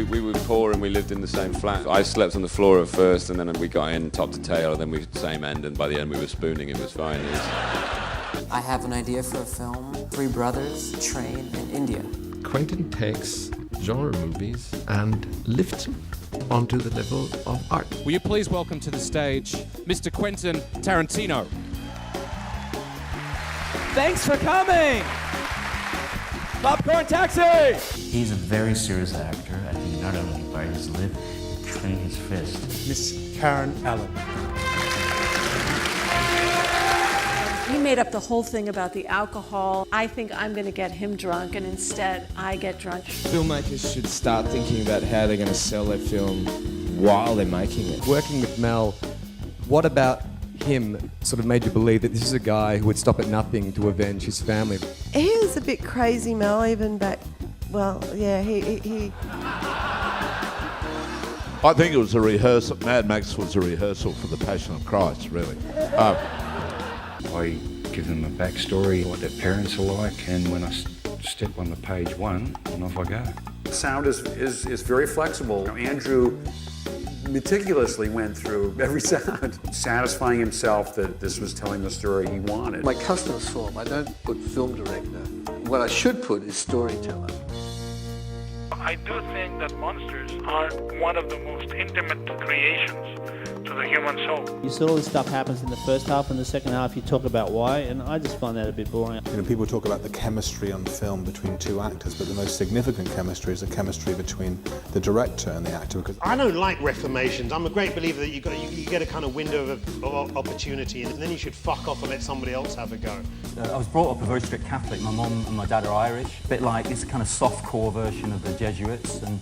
we were poor and we lived in the same flat. I slept on the floor at first, and then we got in top to tail, and then we same end, and by the end we were spooning. It was fine. I have an idea for a film. 3 brothers train in India. Quentin takes genre movies and lifts them onto the level of art. Will you please welcome to the stage Mr. Quentin Tarantino. Thanks for coming! Popcorn Taxi! He's a very serious actor. I think not only by his lip, clean his fist. Miss Karen Allen. He made up the whole thing about the alcohol. I think I'm going to get him drunk, and instead I get drunk. Filmmakers should start thinking about how they're going to sell their film while they're making it. Working with Mel, what about him sort of made you believe that this is a guy who would stop at nothing to avenge his family? He was a bit crazy, Mel, even back, well, yeah, he... I think it was a rehearsal. Mad Max was a rehearsal for The Passion of Christ, really. I give them a backstory, what their parents are like, and when I step on the page 1, and off I go. Sound is very flexible. Andrew meticulously went through every sound, satisfying himself that this was telling the story he wanted. My customer's film, I don't put film director. What I should put is storyteller. I do think that monsters are one of the most intimate creations to the human soul. You saw all this stuff happens in the first half, and the second half you talk about why, and I just find that a bit boring. You know, people talk about the chemistry on film between 2 actors, but the most significant chemistry is the chemistry between the director and the actor. Because I don't like reformations. I'm a great believer that you get a kind of window of opportunity, and then you should fuck off and let somebody else have a go. I was brought up a very strict Catholic. My mum and my dad are Irish, a bit like this kind of soft-core version of the Jesuits, and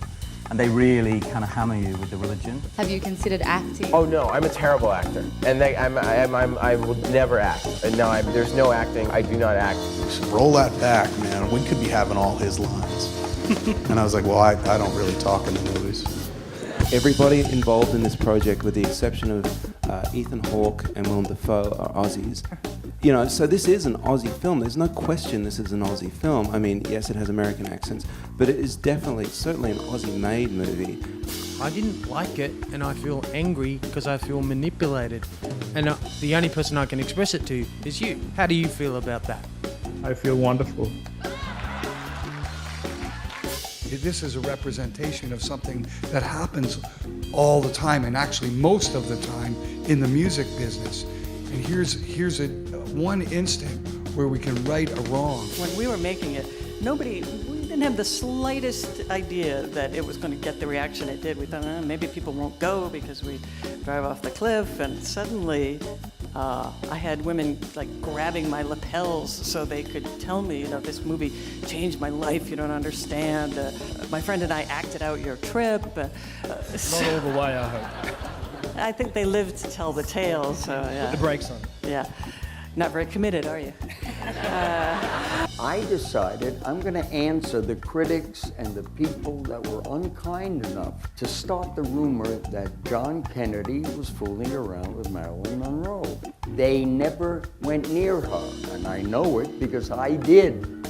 they really kind of hammer you with the religion. Have you considered acting? Oh no, I'm a terrible actor, and I will never act. No, there's no acting. I do not act. roll that back, man. We could be having all his lines. And I was like, well, I don't really talk in the movies. Everybody involved in this project, with the exception of Ethan Hawke and Willem Dafoe, are Aussies. You know, so this is an Aussie film. There's no question this is an Aussie film. I mean, yes, it has American accents, but it is certainly an Aussie-made movie. I didn't like it, and I feel angry because I feel manipulated. And the only person I can express it to is you. How do you feel about that? I feel wonderful. This is a representation of something that happens all the time, and actually most of the time in the music business. And here's one instant where we can right a wrong. When we were making it, we didn't have the slightest idea that it was going to get the reaction it did. We thought, maybe people won't go because we drive off the cliff, and suddenly I had women like grabbing my lapels so they could tell me, you know, this movie changed my life, you don't understand. My friend and I acted out your trip. Not all the way, I hope. I think they lived to tell the tale, so yeah. Put the brakes on. Yeah. Not very committed, are you? I decided I'm going to answer the critics and the people that were unkind enough to start the rumor that John Kennedy was fooling around with Marilyn Monroe. They never went near her, and I know it because I did.